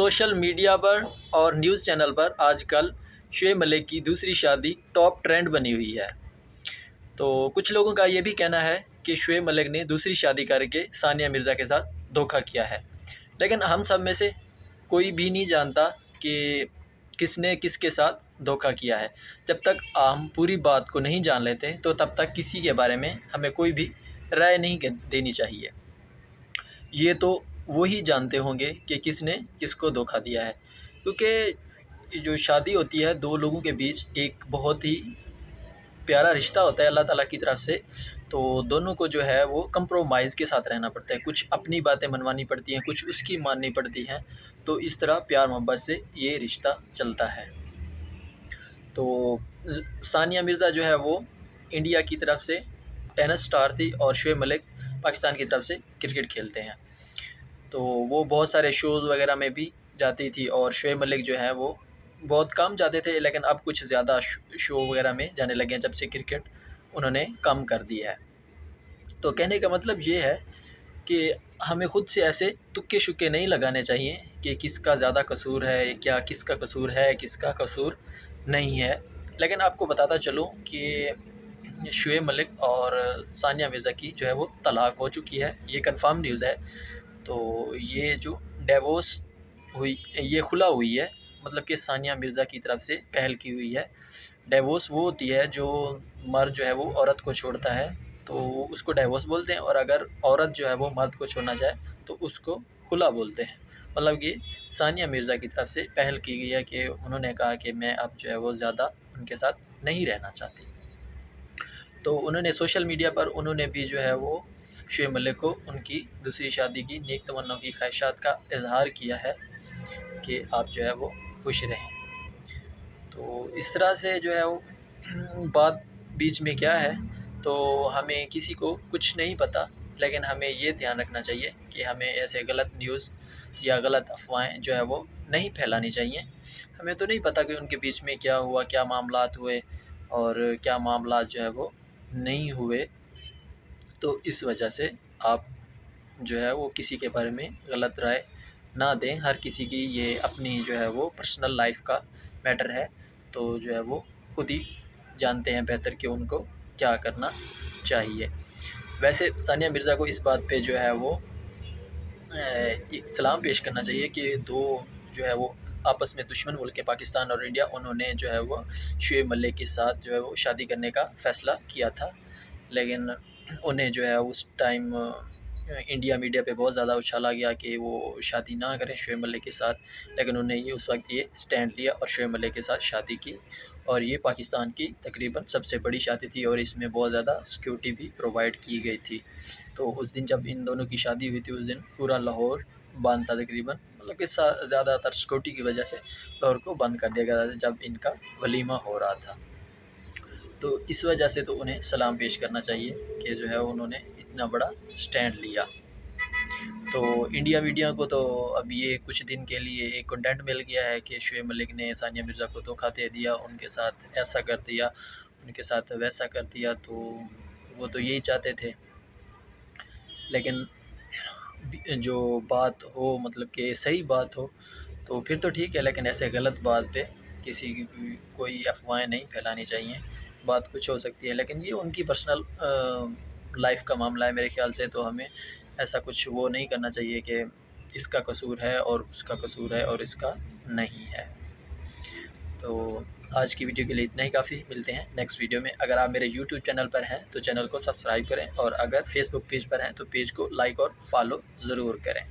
Social media پر اور news channel پر آج کل شعیب ملک کی دوسری شادی ٹاپ ٹرینڈ بنی ہوئی ہے۔ تو کچھ لوگوں کا یہ بھی کہنا ہے کہ شعیب ملک نے دوسری شادی کر کے ثانیہ مرزا کے ساتھ دھوکہ کیا ہے، لیکن ہم سب میں سے کوئی بھی نہیں جانتا کہ کس نے کس کے ساتھ دھوکہ کیا ہے۔ جب تک ہم پوری بات کو نہیں جان لیتے تو تب تک کسی کے بارے میں ہمیں کوئی بھی رائے نہیں دینی چاہیے۔ یہ تو وہی جانتے ہوں گے کہ کس نے کس کو دھوکہ دیا ہے، کیونکہ جو شادی ہوتی ہے دو لوگوں کے بیچ ایک بہت ہی پیارا رشتہ ہوتا ہے اللہ تعالیٰ کی طرف سے، تو دونوں کو جو ہے وہ کمپرومائز کے ساتھ رہنا پڑتا ہے، کچھ اپنی باتیں منوانی پڑتی ہیں، کچھ اس کی ماننی پڑتی ہیں، تو اس طرح پیار محبت سے یہ رشتہ چلتا ہے۔ تو ثانیہ مرزا جو ہے وہ انڈیا کی طرف سے ٹینس سٹار تھی اور شعیب ملک پاکستان کی طرف سے کرکٹ کھیلتے ہیں، تو وہ بہت سارے شوز وغیرہ میں بھی جاتی تھی اور شعیب ملک جو ہے وہ بہت کم جاتے تھے، لیکن اب کچھ زیادہ شو وغیرہ میں جانے لگے ہیں جب سے کرکٹ انہوں نے کم کر دی ہے۔ تو کہنے کا مطلب یہ ہے کہ ہمیں خود سے ایسے تکے شکے نہیں لگانے چاہیے کہ کس کا زیادہ قصور ہے، کیا کس کا قصور ہے، کس کا قصور نہیں ہے۔ لیکن آپ کو بتاتا چلوں کہ شعیب ملک اور ثانیہ مرزا کی جو ہے وہ طلاق ہو چکی ہے، یہ کنفرم نیوز ہے۔ تو یہ جو ڈیورس ہوئی، یہ خلا ہوئی ہے، مطلب کہ ثانیہ مرزا کی طرف سے پہل کی ہوئی ہے۔ ڈیورس وہ ہوتی ہے جو مرد جو ہے وہ عورت کو چھوڑتا ہے تو اس کو ڈیورس بولتے ہیں، اور اگر عورت جو ہے وہ مرد کو چھوڑنا چاہے تو اس کو خلا بولتے ہیں۔ مطلب کہ ثانیہ مرزا کی طرف سے پہل کی گئی ہے کہ انہوں نے کہا کہ میں اب جو ہے وہ زیادہ ان کے ساتھ نہیں رہنا چاہتی۔ تو انہوں نے سوشل میڈیا پر انہوں نے بھی جو ہے وہ شعیب ملک کو ان کی دوسری شادی کی نیک تمناؤں کی خواہشات کا اظہار کیا ہے کہ آپ جو ہے وہ خوش رہیں۔ تو اس طرح سے جو ہے وہ بات بیچ میں کیا ہے، تو ہمیں کسی کو کچھ نہیں پتہ، لیکن ہمیں یہ دھیان رکھنا چاہیے کہ ہمیں ایسے غلط نیوز یا غلط افواہیں جو ہے وہ نہیں پھیلانی چاہیے۔ ہمیں تو نہیں پتہ کہ ان کے بیچ میں کیا ہوا، کیا معاملات ہوئے اور کیا معاملات جو ہے وہ نہیں ہوئے، تو اس وجہ سے آپ جو ہے وہ کسی کے بارے میں غلط رائے نہ دیں۔ ہر کسی کی یہ اپنی جو ہے وہ پرسنل لائف کا میٹر ہے، تو جو ہے وہ خود ہی جانتے ہیں بہتر کہ ان کو کیا کرنا چاہیے۔ ویسے ثانیہ مرزا کو اس بات پہ جو ہے وہ سلام پیش کرنا چاہیے کہ دو جو ہے وہ آپس میں دشمن ملک کے پاکستان اور انڈیا، انہوں نے جو ہے وہ شعیب ملک کے ساتھ جو ہے وہ شادی کرنے کا فیصلہ کیا تھا، لیکن انہیں جو ہے اس ٹائم انڈیا میڈیا پہ بہت زیادہ اچھالا گیا کہ وہ شادی نہ کریں شعیب ملک کے ساتھ، لیکن انہیں یہ اس وقت یہ سٹینڈ لیا اور شعیب ملک کے ساتھ شادی کی، اور یہ پاکستان کی تقریباً سب سے بڑی شادی تھی اور اس میں بہت زیادہ سیکیورٹی بھی پرووائڈ کی گئی تھی۔ تو اس دن جب ان دونوں کی شادی ہوئی تھی اس دن پورا لاہور بند تھا تقریباً، مطلب کہ زیادہ تر سیکیورٹی کی وجہ سے لاہور کو بند کر دیا گیا تھا جب ان کا ولیمہ ہو رہا تھا۔ تو اس وجہ سے تو انہیں سلام پیش کرنا چاہیے کہ جو ہے انہوں نے اتنا بڑا سٹینڈ لیا۔ تو انڈیا میڈیا کو تو اب یہ کچھ دن کے لیے ایک کنٹینٹ مل گیا ہے کہ شعیب ملک نے ثانیہ مرزا کو دھوکہ دے دیا، ان کے ساتھ ایسا کر دیا، ان کے ساتھ ویسا کر دیا، تو وہ تو یہی چاہتے تھے۔ لیکن جو بات ہو، مطلب کہ صحیح بات ہو تو پھر تو ٹھیک ہے، لیکن ایسے غلط بات پہ کسی کی کوئی افواہیں نہیں پھیلانی چاہیے۔ بات کچھ ہو سکتی ہے لیکن یہ ان کی پرسنل لائف کا معاملہ ہے میرے خیال سے، تو ہمیں ایسا کچھ وہ نہیں کرنا چاہیے کہ اس کا قصور ہے اور اس کا قصور ہے اور اس کا نہیں ہے۔ تو آج کی ویڈیو کے لیے اتنا ہی کافی، ملتے ہیں نیکسٹ ویڈیو میں۔ اگر آپ میرے یوٹیوب چینل پر ہیں تو چینل کو سبسکرائب کریں، اور اگر فیس بک پیج پر ہیں تو پیج کو لائک اور فالو ضرور کریں۔